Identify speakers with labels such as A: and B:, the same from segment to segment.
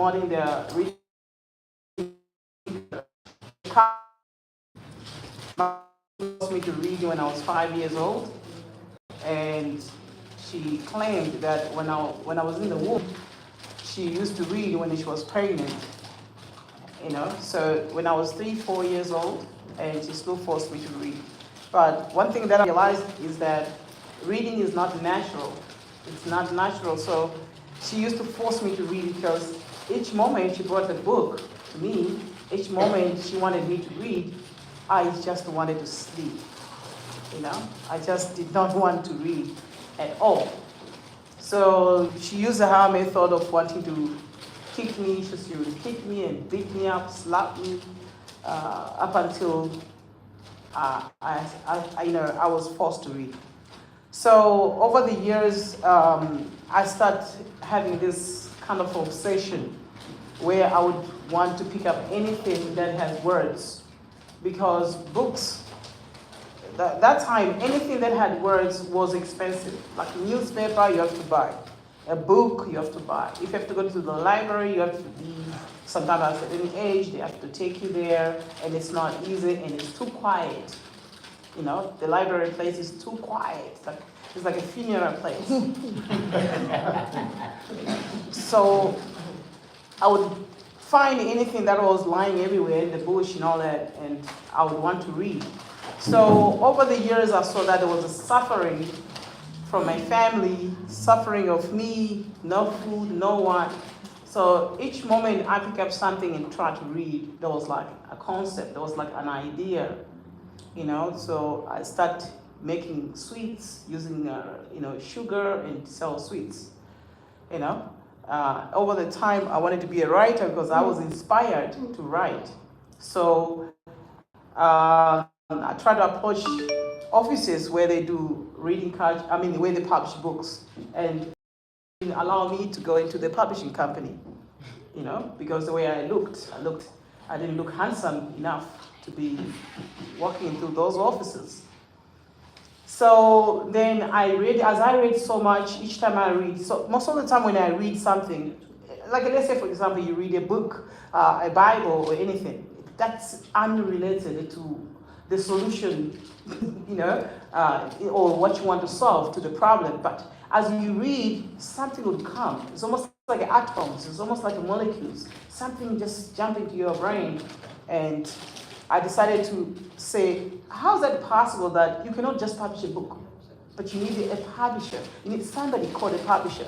A: promoting the reading. My mom forced me to read when I was 5 years old, and she claimed that when I was in the womb, she used to read when she was pregnant. So when I was 3, 4 years old, and she still forced me to read. But one thing that I realized is that reading is not natural. It's not natural. So she used to force me to read because each moment she brought a book to me, each moment she wanted me to read, I just wanted to sleep. I just did not want to read at all. So she used the hard method of wanting to kick me. She would kick me and beat me up, slap me, up until I was forced to read. So over the years, I started having this kind of obsession where I would want to pick up anything that has words, because books, that time, anything that had words was expensive. Like a newspaper, you have to buy. A book, you have to buy. If you have to go to the library, you have to be, sometimes at any age, they have to take you there, and it's not easy, and it's too quiet. The library place is too quiet. It's like a funeral place. So I would find anything that was lying everywhere in the bush and all that, and I would want to read. So over the years, I saw that there was a suffering from my family, suffering of me, no food, no one. So each moment I pick up something and try to read, there was like a concept, there was like an idea, So I started making sweets using, sugar and sell sweets, Over the time, I wanted to be a writer because I was inspired to write. So I try to approach offices where they do where they publish books, and allow me to go into the publishing company, because the way I didn't look handsome enough to be walking through those offices. So then as I read so much, each time I read, so most of the time when I read something, like let's say for example, you read a book, a Bible or anything, that's unrelated to the solution, or what you want to solve to the problem. But as you read, something would come. It's almost like atoms, it's almost like molecules. Something just jump into your brain. And I decided to say, how is that possible that you cannot just publish a book, but you need a publisher? You need somebody called a publisher.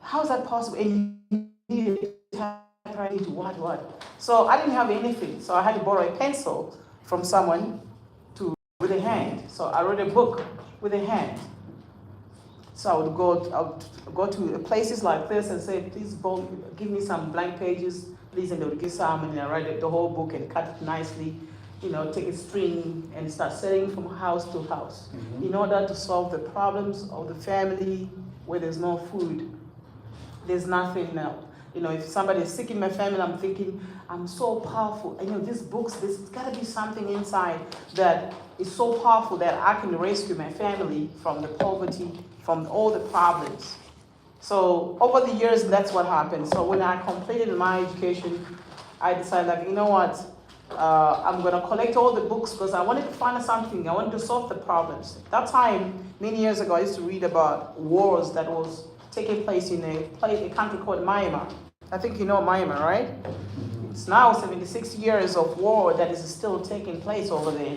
A: How is that possible? And you need a typewriter to what? So I didn't have anything. So I had to borrow a pencil from someone with a hand. So I wrote a book with a hand. So I would go to places like this and say, please give me some blank pages, please, and they would give some, and I write the whole book and cut it nicely, take a string and start selling from house to house, in order to solve the problems of the family where there's no food, there's nothing now. If somebody is sick in my family, I'm thinking, I'm so powerful. And these books, there's got to be something inside that is so powerful that I can rescue my family from the poverty, from all the problems. So over the years, that's what happened. So when I completed my education, I decided, you know what? I'm going to collect all the books because I wanted to find something. I wanted to solve the problems. That time, many years ago, I used to read about wars that was taking place in a country called Myanmar. I think you know Myanmar, right? It's now 76 years of war that is still taking place over there.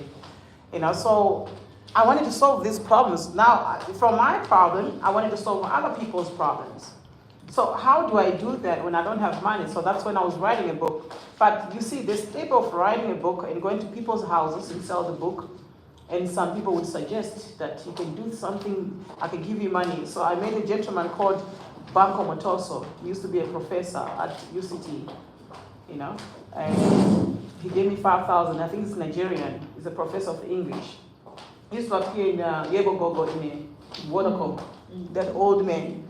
A: So I wanted to solve these problems. Now, from my problem, I wanted to solve other people's problems. So how do I do that when I don't have money? So that's when I was writing a book. But you see, the step of writing a book and going to people's houses and sell the book, and some people would suggest that you can do something, I can give you money. So I met a gentleman called Banco Motoso. He used to be a professor at UCT, and he gave me 5,000. I think he's Nigerian. He's a professor of English. He used to appear in Yebogogo in a watercolor, that old man.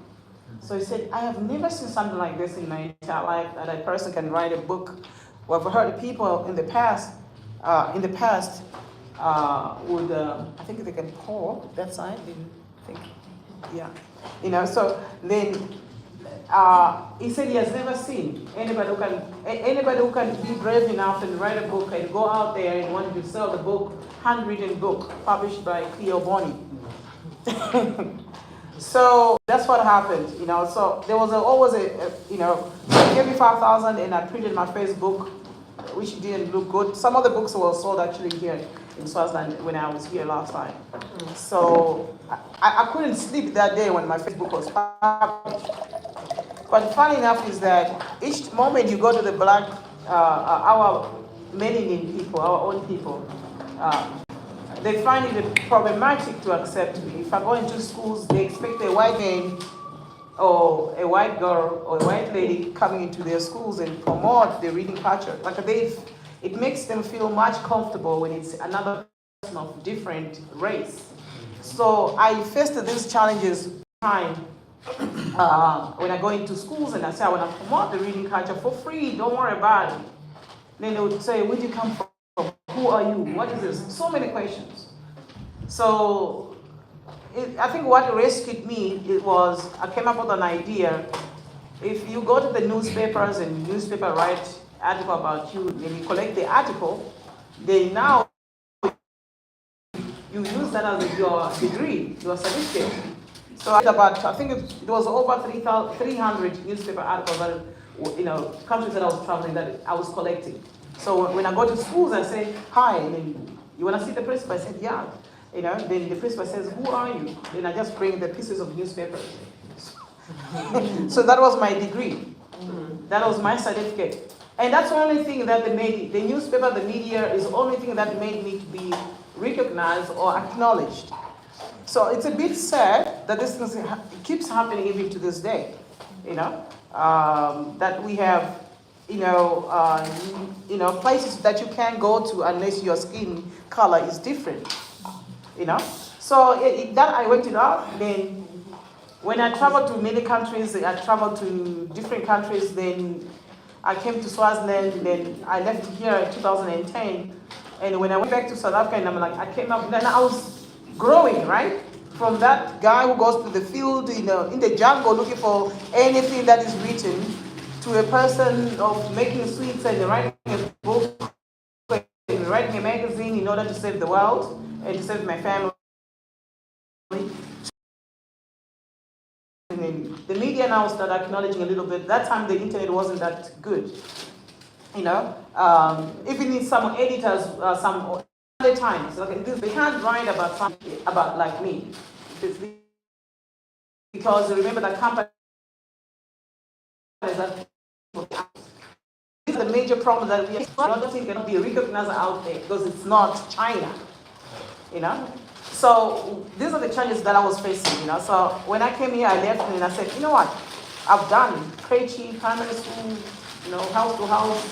A: So he said, I have never seen something like this in my entire life, that a person can write a book. Well, I've heard people in the past would, I think they can pour that side, I think, yeah. So then he said he has never seen anybody who can be brave enough and write a book and go out there and want to sell the book, handwritten book published by Cleo Bonny. So that's what happened, you know. So there was always you know, they gave me 5,000 and I printed my first book, which didn't look good. Some of the books were sold actually here in Swaziland when I was here last time. So I couldn't sleep that day when my first book was published. But funny enough is that each moment you go to the black, our melanin people, our own people, they find it problematic to accept me. If I go into schools, they expect a white man or a white girl or a white lady coming into their schools and promote the reading culture. Like it makes them feel much comfortable when it's another person of different race. So I faced these challenges time when I go into schools and I say I want to promote the reading culture for free, don't worry about it. Then they would say, where do you come from? Who are you? What is this? So many questions. So I think what rescued me, I came up with an idea. If you go to the newspapers and newspaper write article about you, and you collect the article, they now you use that as your degree, your certificate. So I think it was over 300 newspaper articles that, you know, countries that I was traveling that I was collecting. So when I go to schools, I say, hi, and then you want to see the principal? I said, yeah. You know, then the principal says, who are you? Then I just bring the pieces of newspaper. So that was my degree. That was my certificate. And that's the only thing that the newspaper, the media, is the only thing that made me to be recognized or acknowledged. So it's a bit sad that this keeps happening even to this day, you know, that we have, you know, places that you can't go to unless your skin color is different, you know. So that I went it out. Then when I traveled to many countries, I traveled to different countries. Then I came to Swaziland. Then I left here in 2010. And when I went back to South Africa, and I'm like, I came up, then I was growing, right? From that guy who goes to the field, you know, in the jungle looking for anything that is written, to a person of making sweets and writing a book, and writing a magazine in order to save the world and to save my family. And the media now start acknowledging a little bit. That time the internet wasn't that good, you know. Even in some editors, some other times, like this, they can't write about something about like me, because remember that company. This is a major problem that we don't think cannot be recognized out there because it's not China, you know. So these are the challenges that I was facing, you know. So when I came here, I left and I said, you know what, I've done creche, primary school, you know, house to house,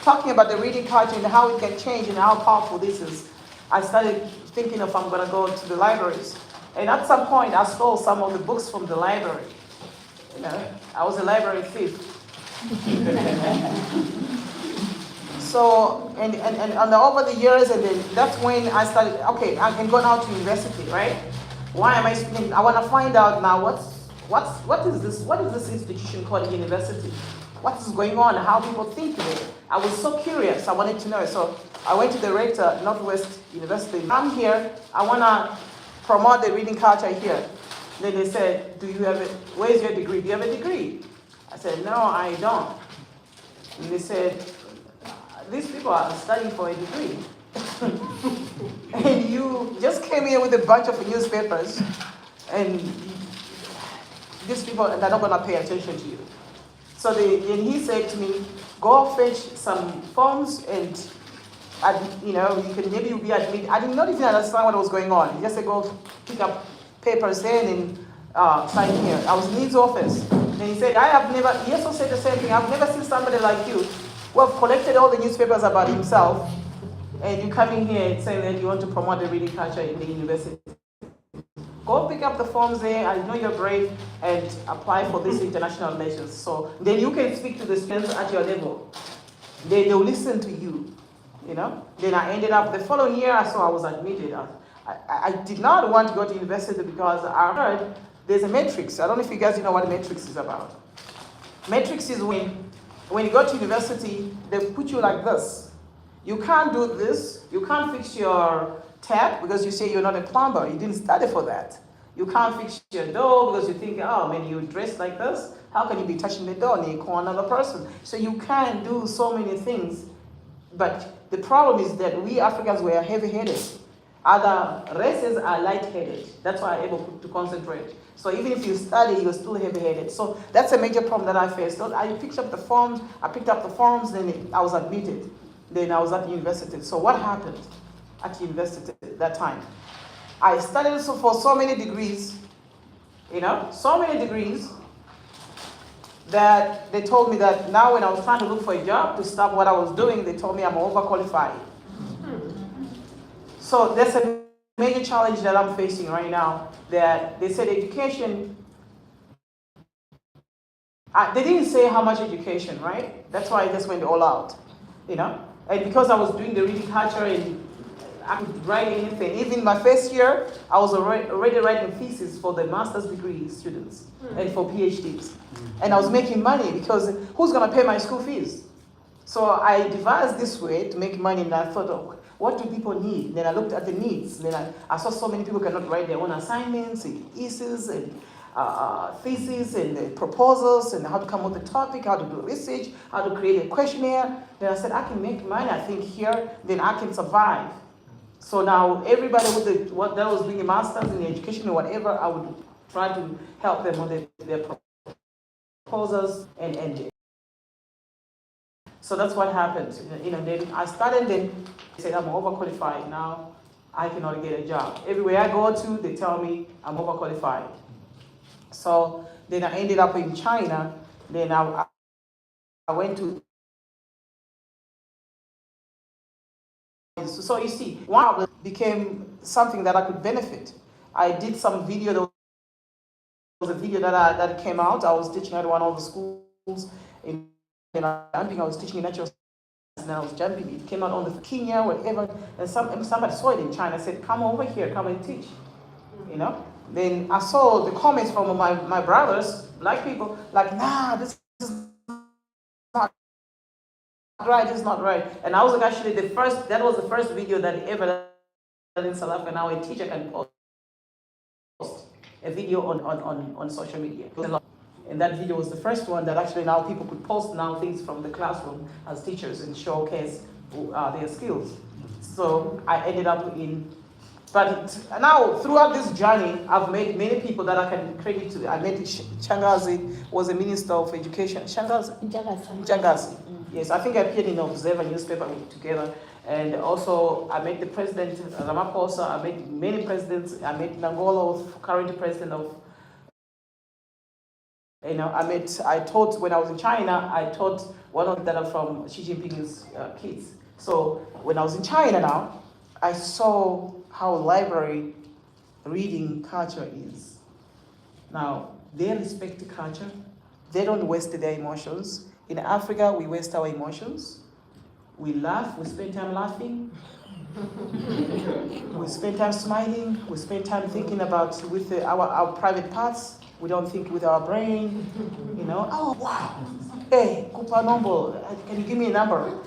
A: talking about the reading culture and how it can change and how powerful this is. I started thinking if I'm going to go to the libraries. And at some point, I stole some of the books from the library. You know, I was a library thief. So, and over the years, and then that's when I started, okay, I can go now to university, right? Why am I speaking? I want to find out now what is this institution called a university? What is going on? How people think of it? I was so curious. I wanted to know. So I went to the rector, Northwest University. I'm here. I want to promote the reading culture here. Then they said, where's your degree? Do you have a degree? I said, no, I don't. And they said, these people are studying for a degree. And you just came here with a bunch of newspapers, and these people are not going to pay attention to you. So then he said to me, go fetch some forms and, you know, maybe you'll be admitted. I did not even understand what was going on. He just said, go pick up papers there and sign here. I was in his office. Then he said, he also said the same thing. I've never seen somebody like you who have collected all the newspapers about himself, and you come in here and say that you want to promote the reading culture in the university. Go pick up the forms there. I know you're brave, and apply for this international relations. So then you can speak to the students at your level. They'll listen to you, you know. Then I ended up, the following year, I was admitted. I did not want to go to university because I heard there's a matrix. I don't know if you guys know what a matrix is about. Matrix is when you go to university, they put you like this. You can't do this. You can't fix your tap because you say you're not a plumber. You didn't study for that. You can't fix your door because you think, oh, man, you dress like this. How can you be touching the door and you call another person? So you can do so many things. But the problem is that we Africans were heavy-headed. Other races are light-headed. That's why I'm able to concentrate. So even if you study, you're still heavy-headed. So that's a major problem that I faced. So I picked up the forms, then I was admitted. Then I was at university. So what happened at university at that time? I studied for so many degrees, so many degrees, that they told me that now when I was trying to look for a job to stop what I was doing, they told me I'm overqualified. So that's a major challenge that I'm facing right now, that they said education, they didn't say how much education, right? That's why I just went all out, And because I was doing the reading culture and I could write anything. Even my first year, I was already writing thesis for the master's degree students and for PhDs. And I was making money because who's going to pay my school fees? So I devised this way to make money, and I thought, oh, what do people need? Then I looked at the needs. Then I saw so many people cannot write their own assignments, and essays, and theses, and proposals, and how to come up with a topic, how to do research, how to create a questionnaire. Then I said, I can make money, I think here, then I can survive. So now everybody with what that was doing a master's in education or whatever, I would try to help them with their proposals and so that's what happened. Then I started, then they said I'm overqualified. Now I cannot get a job. Everywhere I go to, they tell me I'm overqualified. So then I ended up in China. Then I went to. So you see, one became something that I could benefit. I did some video. There was a video that came out. I was teaching at one of the schools in jumping. I was teaching in natural science, and I was jumping. It came out on the Kenya, whatever. And somebody saw it in China. Said, "Come over here, come and teach." Then I saw the comments from my brothers, black people, like, "Nah, this is not right. It's not right." And I was like, actually, that was the first video that ever done in South Africa. Now a teacher can post a video on social media. And that video was the first one that actually now people could post now things from the classroom as teachers and showcase their skills. So I ended up but now throughout this journey, I've met many people that I can credit to. I met Shangazi, was a minister of education. Shangazi. Yes, I think I appeared in the Observer newspaper together. And also I met the president, Ramaphosa. I met many presidents. I met Nangolo, current president of. I taught when I was in China. I taught one of them that are from Xi Jinping's kids. So when I was in China now, I saw how library reading culture is. Now, they respect the culture. They don't waste their emotions. In Africa, we waste our emotions. We laugh, we spend time laughing. We spend time smiling. We spend time thinking about with our private parts. We don't think with our brain. Oh, wow. Hey, Kupa number, can you give me a number?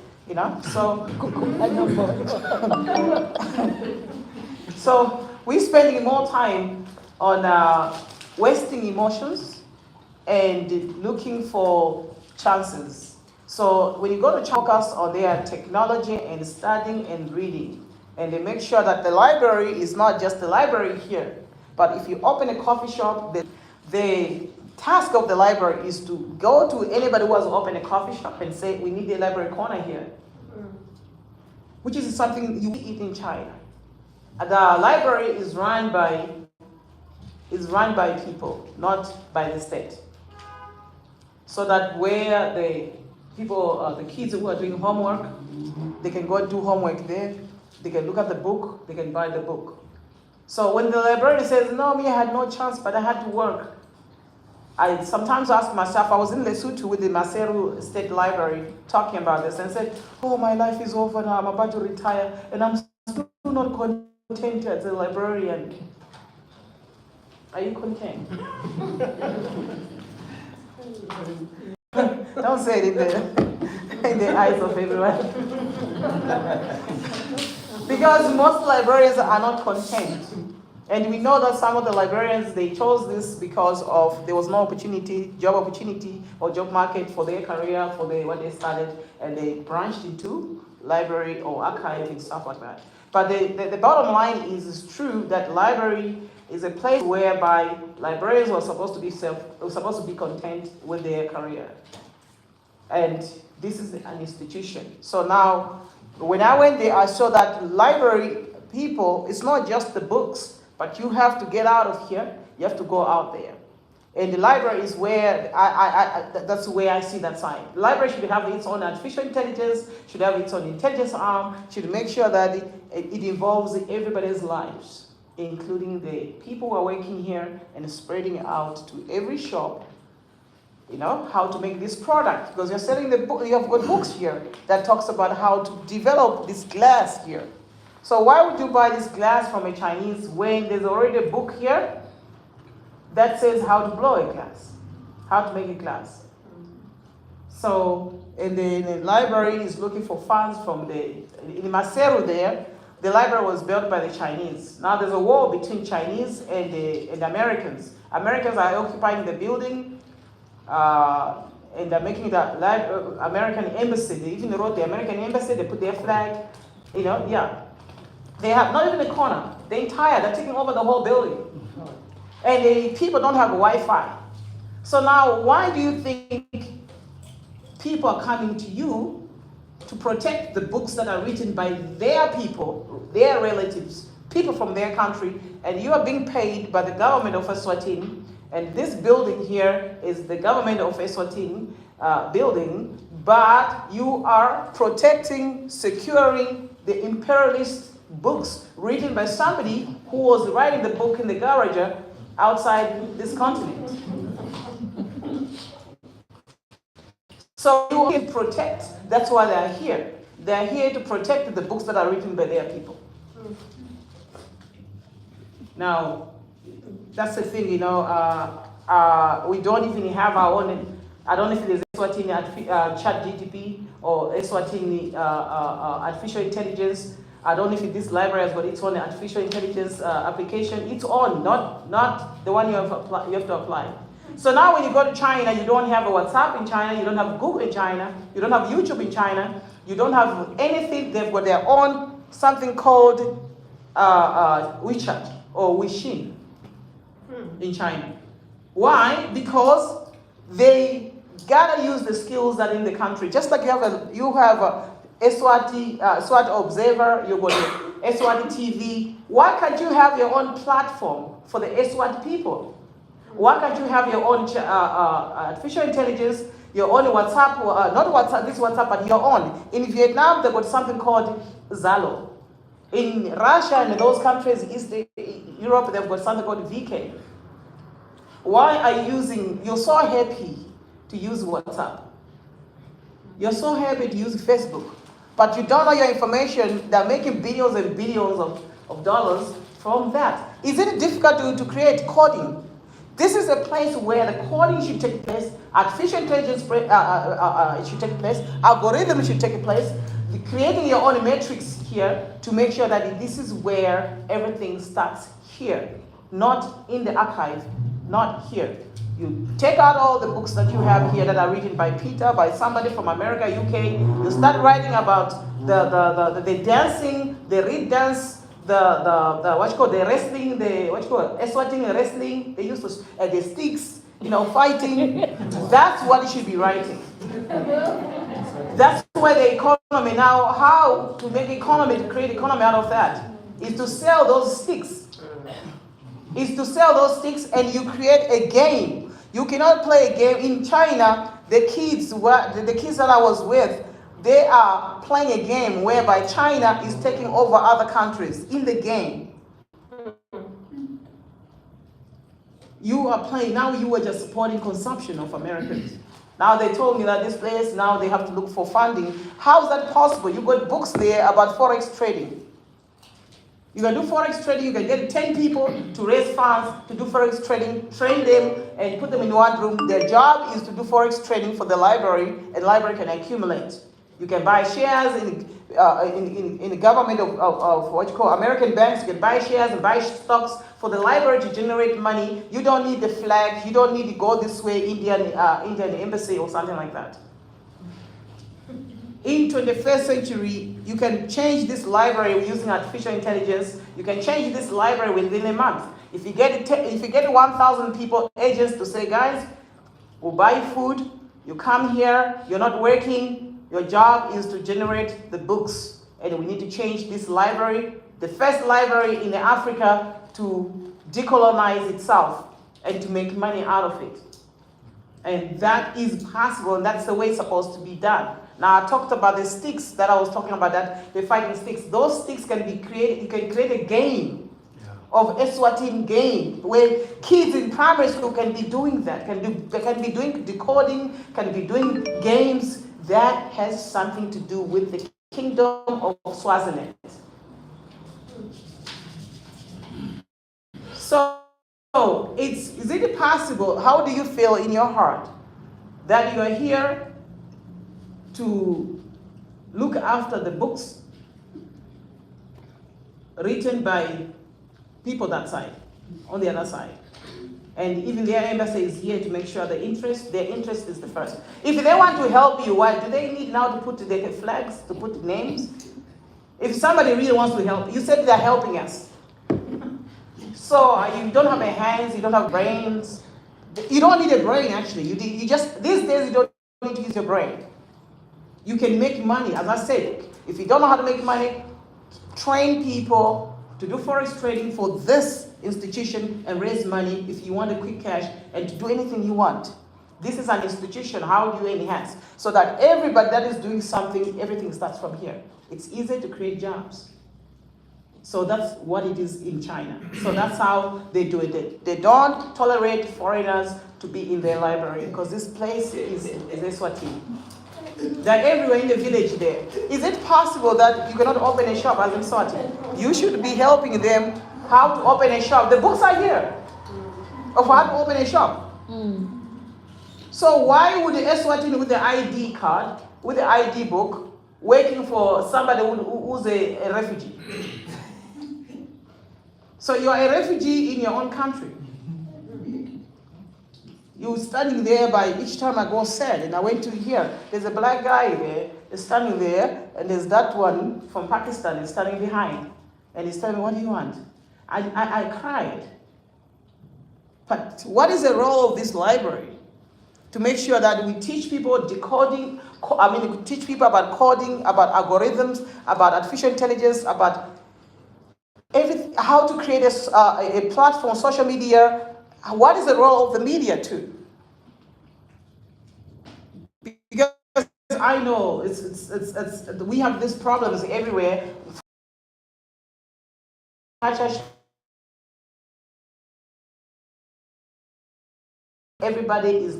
A: So we're spending more time on wasting emotions and looking for chances. So when you go to focus on their technology and studying and reading, and they make sure that the library is not just the library here, but if you open a coffee shop, the task of the library is to go to anybody who has opened a coffee shop and say, we need a library corner here, which is something you eat in China. The library is run by people, not by the state. So that where the people, the kids who are doing homework, they can go do homework there, they can look at the book, they can buy the book. So when the librarian says, no, me, I had no chance, but I had to work. I sometimes ask myself, I was in Lesotho with the Maseru State Library talking about this and said, oh, my life is over now, I'm about to retire, and I'm still not content as a librarian. Are you content? Don't say it in the eyes of everyone. Because most librarians are not content. And we know that some of the librarians, they chose this because of there was no opportunity, job opportunity or job market for their career, for what they started, and they branched into library or archive and stuff like that. But the bottom line is it's true that library is a place whereby librarians were supposed to be content with their career. And this is an institution. So now, when I went there, I saw that library people, it's not just the books, but you have to get out of here, you have to go out there. And the library is where, that's where I see that sign. The library should have its own artificial intelligence, should have its own intelligence arm, should make sure that it involves everybody's lives, including the people who are working here and spreading out to every shop, you know, how to make this product. Because you're selling the book, you have got books here that talks about how to develop this glass here. So why would you buy this glass from a Chinese when there's already a book here that says how to blow a glass, how to make a glass? So, and the library is looking for funds from in Maseru there, the library was built by the Chinese. Now there's a war between Chinese and the Americans. Americans are occupying the building, and they're making the American embassy. They even wrote the American embassy, they put their flag, you know, yeah. They have not even a corner, they're taking over the whole building. And the people don't have Wi-Fi. So now, why do you think people are coming to you to protect the books that are written by their people, their relatives, people from their country, and you are being paid by the government of Eswatini, and this building here is the government of Eswatini building, but you are protecting, securing the imperialist books written by somebody who was writing the book in the garage outside this continent. So you can protect, that's why they're here. They're here to protect the books that are written by their people. Now, that's the thing, you know, we don't even have our own, I don't know if there's Eswatini chat GTP or Eswatini artificial intelligence. I don't know if this library has got its own artificial intelligence application. Its own, not the one you have to apply. So now when you go to China, you don't have a WhatsApp in China, you don't have Google in China, you don't have YouTube in China, you don't have anything. They've got their own something called WeChat or Weixin in China. Why? Because they gotta use the skills that are in the country. Just like you have a Eswati Observer, you've got Eswati TV. Why can't you have your own platform for the Eswati people? Why can't you have your own artificial intelligence, your own WhatsApp, not WhatsApp, this WhatsApp, but your own? In Vietnam, they've got something called Zalo. In Russia and those countries, East Europe, they've got something called VK. Why are you're so happy to use WhatsApp? You're so happy to use Facebook, but you don't know your information. They're making billions and billions of dollars from that. Is it difficult to create coding? This is a place where the coding should take place, artificial intelligence should take place, algorithms should take place, creating your own metrics here to make sure that this is where everything starts here, not in the archive, not here. You take out all the books that you have here that are written by Peter, by somebody from America, UK. You start writing about the dancing, the reed dance, the wrestling, Eswatini wrestling. They used to the sticks, you know, fighting. That's what you should be writing. That's where the economy now. How to make economy, to create economy out of that is to sell those sticks. Is to sell those sticks, and you create a game. You cannot play a game in China. The kids that I was with, they are playing a game whereby China is taking over other countries in the game. You are playing, now you are just supporting consumption of Americans. Now they told me that this place, now they have to look for funding. How is that possible? You got books there about Forex trading. You can do forex trading, you can get 10 people to raise funds to do forex trading, train them and put them in one room. Their job is to do forex trading for the library, and the library can accumulate. You can buy shares in the government of what you call American banks. You can buy shares and buy stocks for the library to generate money. You don't need the flag, you don't need to go this way, Indian embassy or something like that. In 21st century, you can change this library using artificial intelligence. You can change this library within a month. If you get 1,000 people, agents to say, guys, we'll buy food, you come here, you're not working, your job is to generate the books, and we need to change this library, the first library in Africa to decolonize itself and to make money out of it. And that is possible, and that's the way it's supposed to be done. Now, I talked about the sticks that I was talking about, that they're fighting sticks. Those sticks can be created, you can create a game of Eswatini game where kids in primary school can be doing that, they can be doing decoding, can be doing games that has something to do with the kingdom of Swaziland. So is it possible, how do you feel in your heart that you are here to look after the books written by people that side, on the other side? And even their embassy is here to make sure their interest is the first. If they want to help you, why do they need now to put the flags, to put names? If somebody really wants to help, you said they're helping us. So you don't have hands, you don't have brains. You don't need a brain, actually. You just, these days you don't need to use your brain. You can make money, as I said. If you don't know how to make money, train people to do forex trading for this institution and raise money if you want a quick cash and to do anything you want. This is an institution. How do you enhance? So that everybody that is doing something, everything starts from here. It's easy to create jobs. So that's what it is in China. So that's how they do it. They don't tolerate foreigners to be in their library because this place is Eswatini. They're everywhere in the village there. Is it possible that you cannot open a shop as in Eswatini? You should be helping them how to open a shop. The books are here of how to open a shop. So why would the Eswatini with the ID card, with the ID book, waiting for somebody who's a refugee? So you're a refugee in your own country. You're standing there by, each time I go sad, and I went to here, there's a black guy there, he's standing there, and there's that one from Pakistan, he's standing behind. And he's telling me, what do you want? I cried. But what is the role of this library? To make sure that we teach people decoding, teach people about coding, about algorithms, about artificial intelligence, about everything, how to create a platform, social media. What is the role of the media too? Because I know we have these problems everywhere. Everybody is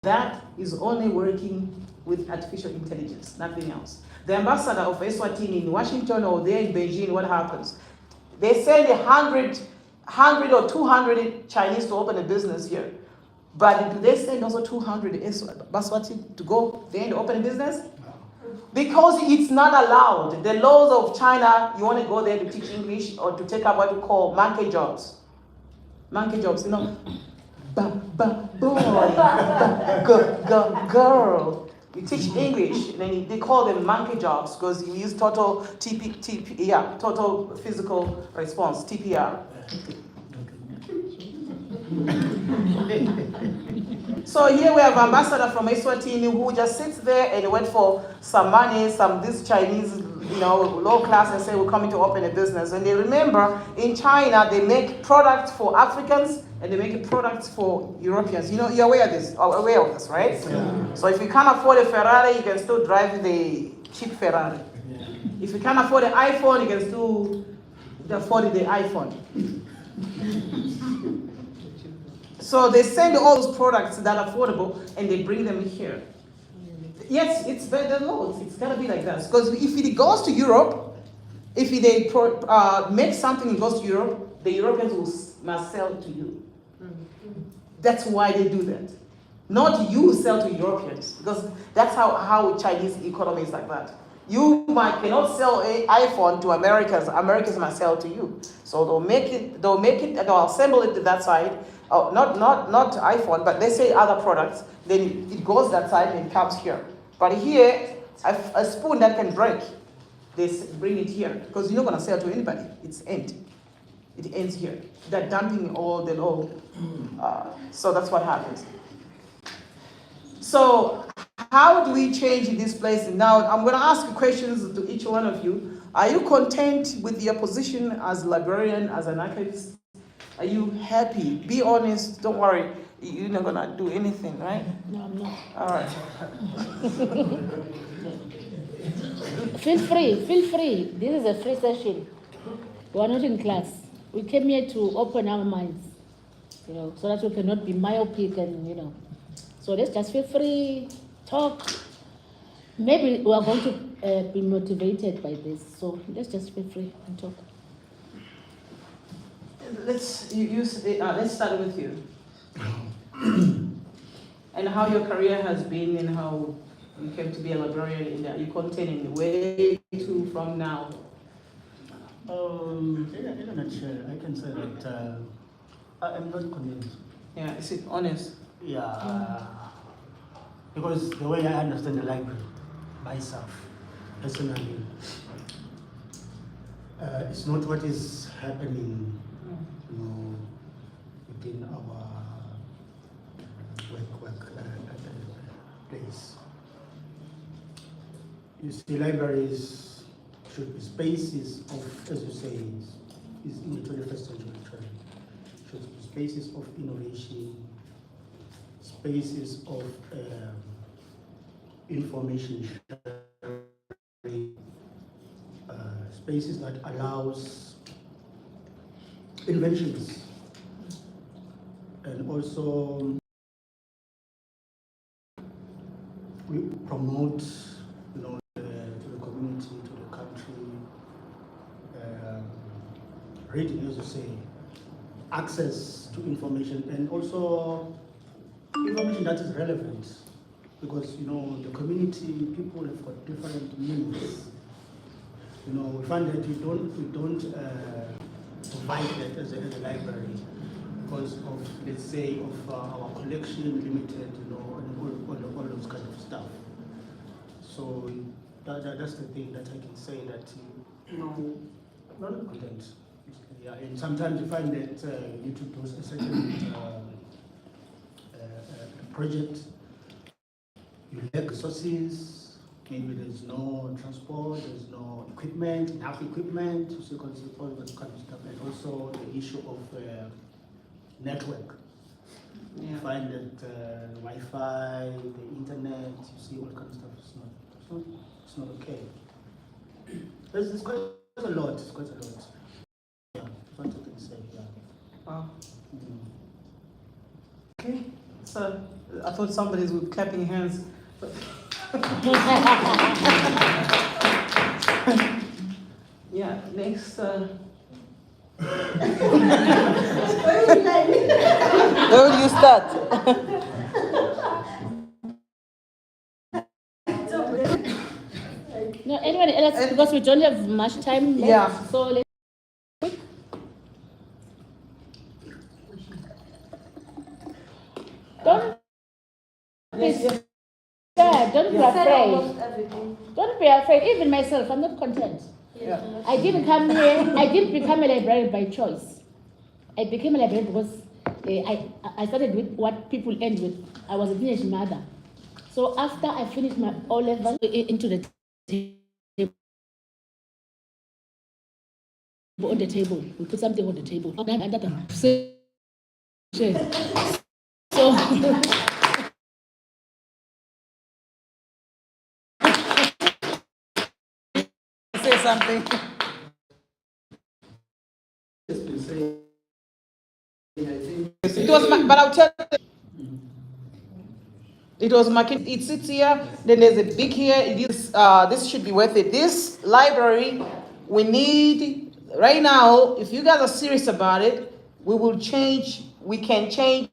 A: that is only working with artificial intelligence, nothing else. The ambassador of Eswatini in Washington or there in Beijing, what happens? They send 100 or 200 Chinese to open a business here. But do they send also 200 Eswatini to go there and open a business? Because it's not allowed. The laws of China, you want to go there to teach English or to take up what we call monkey jobs. Monkey jobs, you know. Boy, girl. You teach English, and then they call them monkey jobs because you use total total physical response, TPR. So here we have ambassador from Eswatini who just sits there and wait for some money, this Chinese, low class, and say we're coming to open a business. And they remember in China they make products for Africans and they make products for Europeans. You're aware of this, right? Yeah. So if you can't afford a Ferrari, you can still drive the cheap Ferrari. Yeah. If you can't afford an iPhone, you can still afford the iPhone. So they send all those products that are affordable and they bring them here. Yes, it's better laws. It's gotta be like that. Because if it goes to Europe, If they make something and goes to Europe, the Europeans must sell it to you. That's why they do that. Not you sell to Europeans, because that's how Chinese economy is like that. You cannot sell an iPhone to Americans. Americans must sell to you. So they'll make it, they'll assemble it to that side. Not iPhone, but they say other products. Then it goes that side and it comes here. But here, a spoon that can break, they bring it here because you're not gonna sell to anybody. It's empty. It ends here. They're dumping all the low. So that's what happens. So how do we change this place? Now, I'm going to ask questions to each one of you. Are you content with your position as librarian, as an archivist? Are you happy? Be honest. Don't worry. You're not going to do anything, right?
B: No, I'm not.
A: All right.
B: Feel free, feel free. This is a free session. We are not in class. We came here to open our minds, so that we cannot be myopic and, So let's just feel free, talk. Maybe we are going to be motivated by this. So let's just feel free and talk.
A: Let's start with you. And how your career has been and how you came to be a librarian in there. You contain way to from now.
C: In a nutshell, I can say that I am not convinced.
A: Yeah, is it honest?
C: Yeah, because the way I understand the library, myself, personally, it's not what is happening, within our work place. You see, libraries should be spaces of, as you say, is in the 21st century actually, should be spaces of innovation, spaces of information sharing, spaces that allows inventions, and also we promote, to the community, to the country, reading, as you say, access to information, and also information that is relevant, because the community, people have got different needs. We find that we don't provide that as a library because of, let's say, of our collection limited, and all those kind of stuff. So that's the thing that I can say that not content. Yeah, and sometimes you find that you need to do a certain project, you lack resources, maybe there's no transport, there's no equipment, enough equipment, so all that kind of stuff, and also the issue of network.
A: Yeah.
C: You find that Wi-Fi, the internet, you see all kind of stuff, it's not okay. It's quite a lot, Yeah, that's what I can say, yeah.
A: Wow. Okay, so I thought somebody was clapping hands. Yeah, next. Where will you start?
B: No, anyone else, because we don't have much time left,
A: Yeah.
B: so let's don't be scared, don't be afraid. Don't be afraid. Even myself, I'm not content.
A: Yeah.
B: I didn't come here, I didn't become a librarian by choice. I became a librarian because I started with what people end with. I was a teenage mother. So after I finished my O-level into the table, on the table, we put something on the table. So
A: Say something. It was, but I'll tell you, it was market. It sits here. Then there's a big here. It is. This should be worth it. This library we need, right now, if you guys are serious about it, we will change, we can change.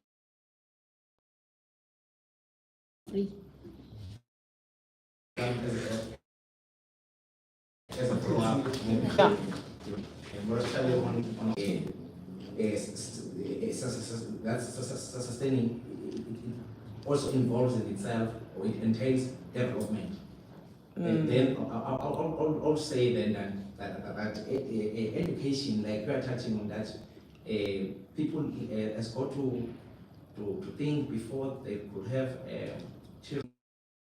B: Free.
D: As a follow-up,
A: Yeah.
D: Sustaining also involves in itself, or it entails development. And then I'll say then that education, like we are touching on that, people has got to think before they could have